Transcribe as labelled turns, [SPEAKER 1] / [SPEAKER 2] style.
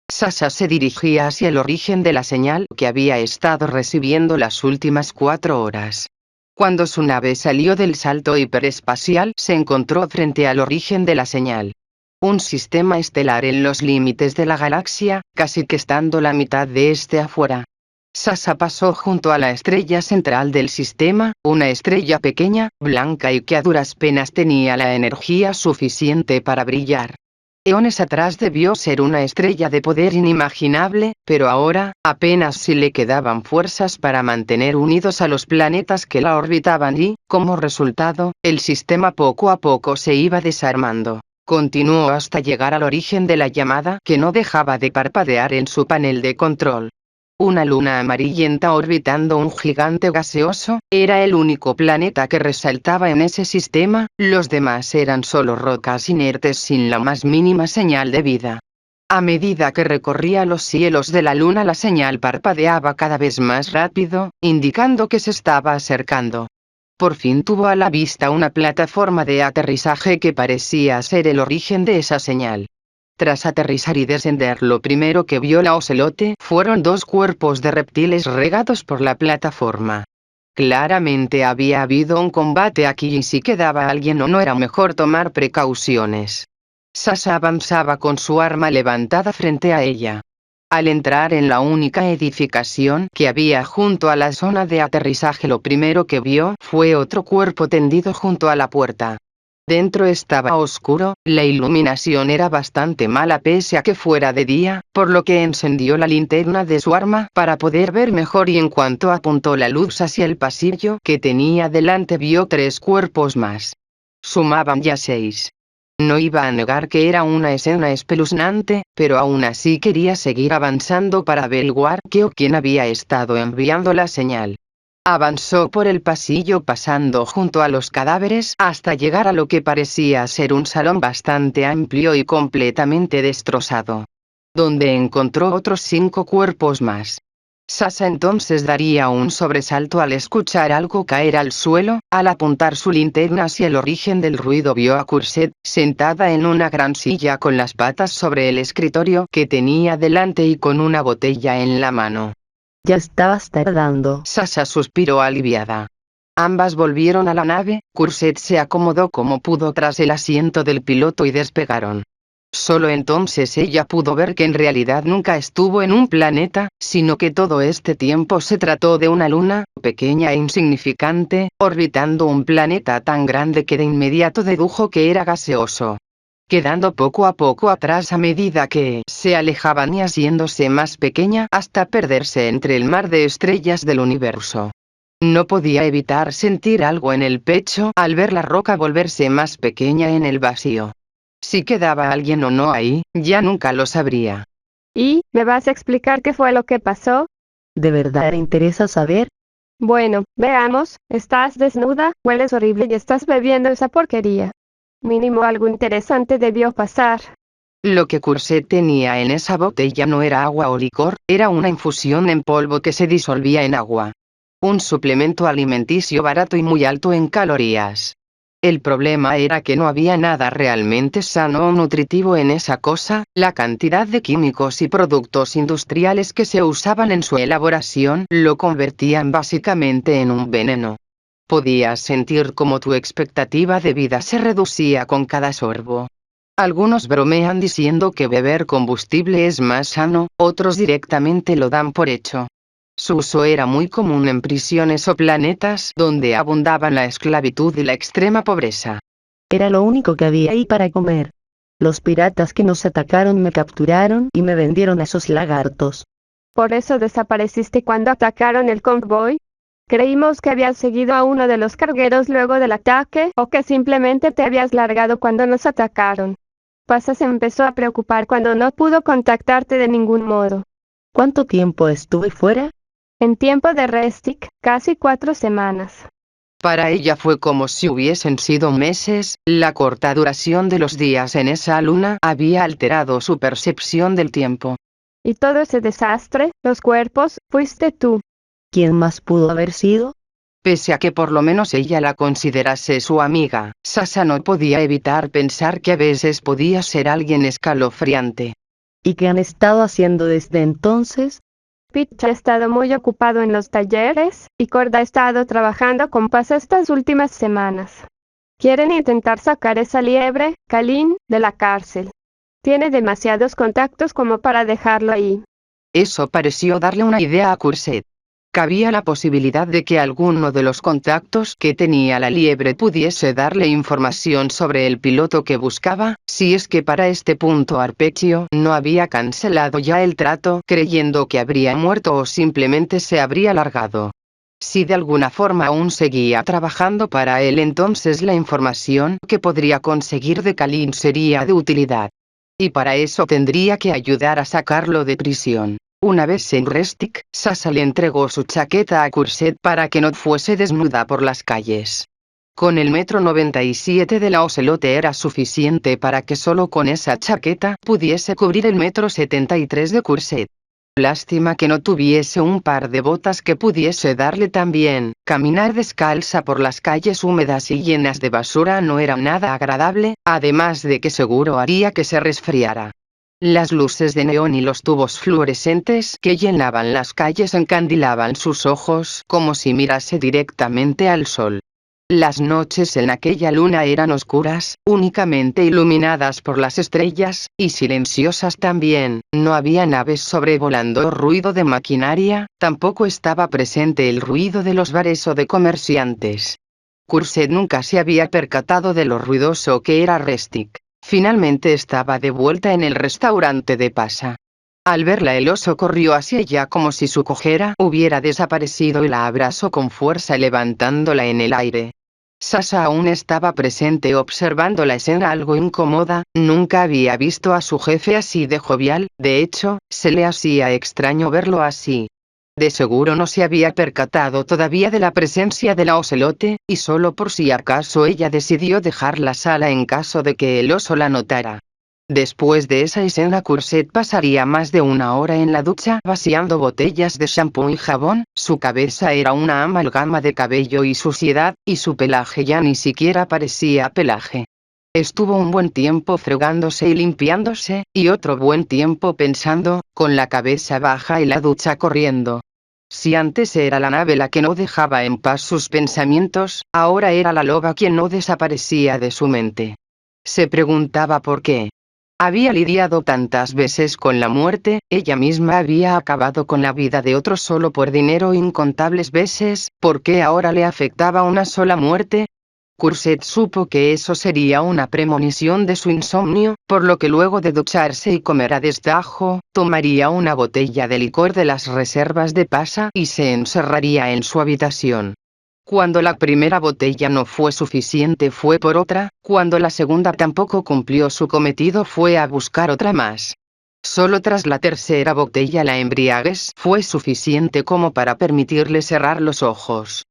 [SPEAKER 1] Sasha se dirigía hacia el origen de la señal que había estado recibiendo las últimas 4 horas. Cuando su nave salió del salto hiperespacial, se encontró frente al origen de la señal. Un sistema estelar en los límites de la galaxia, casi que estando la mitad de este afuera. Sasha pasó junto a la estrella central del sistema, una estrella pequeña, blanca y que a duras penas tenía la energía suficiente para brillar. Eones atrás debió ser una estrella de poder inimaginable, pero ahora, apenas si le quedaban fuerzas para mantener unidos a los planetas que la orbitaban y, como resultado, el sistema poco a poco se iba desarmando. Continuó hasta llegar al origen de la llamada que no dejaba de parpadear en su panel de control. Una luna amarillenta orbitando un gigante gaseoso, era el único planeta que resaltaba en ese sistema, los demás eran solo rocas inertes sin la más mínima señal de vida. A medida que recorría los cielos de la luna la señal parpadeaba cada vez más rápido, indicando que se estaba acercando. Por fin tuvo a la vista una plataforma de aterrizaje que parecía ser el origen de esa señal. Tras aterrizar y descender, lo primero que vio la ocelote fueron 2 cuerpos de reptiles regados por la plataforma. Claramente había habido un combate aquí y si quedaba alguien o no era mejor tomar precauciones. Sasha avanzaba con su arma levantada frente a ella. Al entrar en la única edificación que había junto a la zona de aterrizaje, lo primero que vio fue otro cuerpo tendido junto a la puerta. Dentro estaba oscuro, la iluminación era bastante mala pese a que fuera de día, por lo que encendió la linterna de su arma para poder ver mejor y en cuanto apuntó la luz hacia el pasillo que tenía delante vio 3 cuerpos más. Sumaban ya 6. No iba a negar que era una escena espeluznante, pero aún así quería seguir avanzando para averiguar qué o quién había estado enviando la señal. Avanzó por el pasillo pasando junto a los cadáveres hasta llegar a lo que parecía ser un salón bastante amplio y completamente destrozado, donde encontró otros 5 cuerpos más. Sasha entonces daría un sobresalto al escuchar algo caer al suelo. Al apuntar su linterna hacia el origen del ruido vio a Curset, sentada en una gran silla con las patas sobre el escritorio que tenía delante y con una botella en la mano.
[SPEAKER 2] Ya estabas tardando.
[SPEAKER 1] Sasha suspiró aliviada. Ambas volvieron a la nave, Curset se acomodó como pudo tras el asiento del piloto y despegaron. Solo entonces ella pudo ver que en realidad nunca estuvo en un planeta, sino que todo este tiempo se trató de una luna, pequeña e insignificante, orbitando un planeta tan grande que de inmediato dedujo que era gaseoso, quedando poco a poco atrás a medida que se alejaban y haciéndose más pequeña hasta perderse entre el mar de estrellas del universo. No podía evitar sentir algo en el pecho al ver la roca volverse más pequeña en el vacío. Si quedaba alguien o no ahí, ya nunca lo sabría.
[SPEAKER 3] ¿Y, me vas a explicar qué fue lo que pasó?
[SPEAKER 2] ¿De verdad te interesa saber?
[SPEAKER 3] Bueno, veamos, estás desnuda, hueles horrible y estás bebiendo esa porquería. Mínimo algo interesante debió pasar.
[SPEAKER 1] Lo que Curset tenía en esa botella no era agua o licor, era una infusión en polvo que se disolvía en agua. Un suplemento alimenticio barato y muy alto en calorías. El problema era que no había nada realmente sano o nutritivo en esa cosa, la cantidad de químicos y productos industriales que se usaban en su elaboración lo convertían básicamente en un veneno. Podías sentir como tu expectativa de vida se reducía con cada sorbo. Algunos bromean diciendo que beber combustible es más sano, otros directamente lo dan por hecho. Su uso era muy común en prisiones o planetas donde abundaban la esclavitud y la extrema pobreza.
[SPEAKER 2] Era lo único que había ahí para comer. Los piratas que nos atacaron me capturaron y me vendieron a esos lagartos.
[SPEAKER 3] ¿Por eso desapareciste cuando atacaron el convoy? Creímos que habías seguido a uno de los cargueros luego del ataque, o que simplemente te habías largado cuando nos atacaron. Pasa se empezó a preocupar cuando no pudo contactarte de ningún modo.
[SPEAKER 2] ¿Cuánto tiempo estuve fuera?
[SPEAKER 3] En tiempo de Restic, casi 4 semanas.
[SPEAKER 1] Para ella fue como si hubiesen sido meses, la corta duración de los días en esa luna había alterado su percepción del tiempo.
[SPEAKER 3] Y todo ese desastre, los cuerpos, fuiste tú.
[SPEAKER 2] ¿Quién más pudo haber sido?
[SPEAKER 1] Pese a que por lo menos ella la considerase su amiga, Sasha no podía evitar pensar que a veces podía ser alguien escalofriante.
[SPEAKER 2] ¿Y qué han estado haciendo desde entonces?
[SPEAKER 3] Pitch ha estado muy ocupado en los talleres, y Cord ha estado trabajando con Paz estas últimas semanas. Quieren intentar sacar esa liebre, Kalin, de la cárcel. Tiene demasiados contactos como para dejarlo ahí.
[SPEAKER 1] Eso pareció darle una idea a Curset. Cabía la posibilidad de que alguno de los contactos que tenía la liebre pudiese darle información sobre el piloto que buscaba, si es que para este punto Arpecchio no había cancelado ya el trato creyendo que habría muerto o simplemente se habría largado. Si de alguna forma aún seguía trabajando para él, entonces la información que podría conseguir de Kalin sería de utilidad. Y para eso tendría que ayudar a sacarlo de prisión. Una vez en Restic, Sasha le entregó su chaqueta a Curset para que no fuese desnuda por las calles. Con el 1,97 m de la ocelote era suficiente para que solo con esa chaqueta pudiese cubrir el 1,73 m de Curset. Lástima que no tuviese un par de botas que pudiese darle también. Caminar descalza por las calles húmedas y llenas de basura no era nada agradable, además de que seguro haría que se resfriara. Las luces de neón y los tubos fluorescentes que llenaban las calles encandilaban sus ojos como si mirase directamente al sol. Las noches en aquella luna eran oscuras, únicamente iluminadas por las estrellas, y silenciosas también. No había naves sobrevolando o ruido de maquinaria, tampoco estaba presente el ruido de los bares o de comerciantes. Curset nunca se había percatado de lo ruidoso que era Restic. Finalmente estaba de vuelta en el restaurante de Pasa. Al verla el oso corrió hacia ella como si su cojera hubiera desaparecido y la abrazó con fuerza levantándola en el aire. Sasha aún estaba presente observando la escena algo incómoda, nunca había visto a su jefe así de jovial, de hecho, se le hacía extraño verlo así. De seguro no se había percatado todavía de la presencia de la ocelote, y solo por si acaso ella decidió dejar la sala en caso de que el oso la notara. Después de esa escena Curset pasaría más de una hora en la ducha vaciando botellas de shampoo y jabón, su cabeza era una amalgama de cabello y suciedad, y su pelaje ya ni siquiera parecía pelaje. Estuvo un buen tiempo fregándose y limpiándose, y otro buen tiempo pensando, con la cabeza baja y la ducha corriendo. Si antes era la nave la que no dejaba en paz sus pensamientos, ahora era la loba quien no desaparecía de su mente. Se preguntaba por qué. Había lidiado tantas veces con la muerte, ella misma había acabado con la vida de otros solo por dinero incontables veces, ¿por qué ahora le afectaba una sola muerte? Curset supo que eso sería una premonición de su insomnio, por lo que luego de ducharse y comer a destajo, tomaría una botella de licor de las reservas de Pasa y se encerraría en su habitación. Cuando la primera botella no fue suficiente fue por otra, cuando la segunda tampoco cumplió su cometido fue a buscar otra más. Solo tras la tercera botella la embriaguez fue suficiente como para permitirle cerrar los ojos.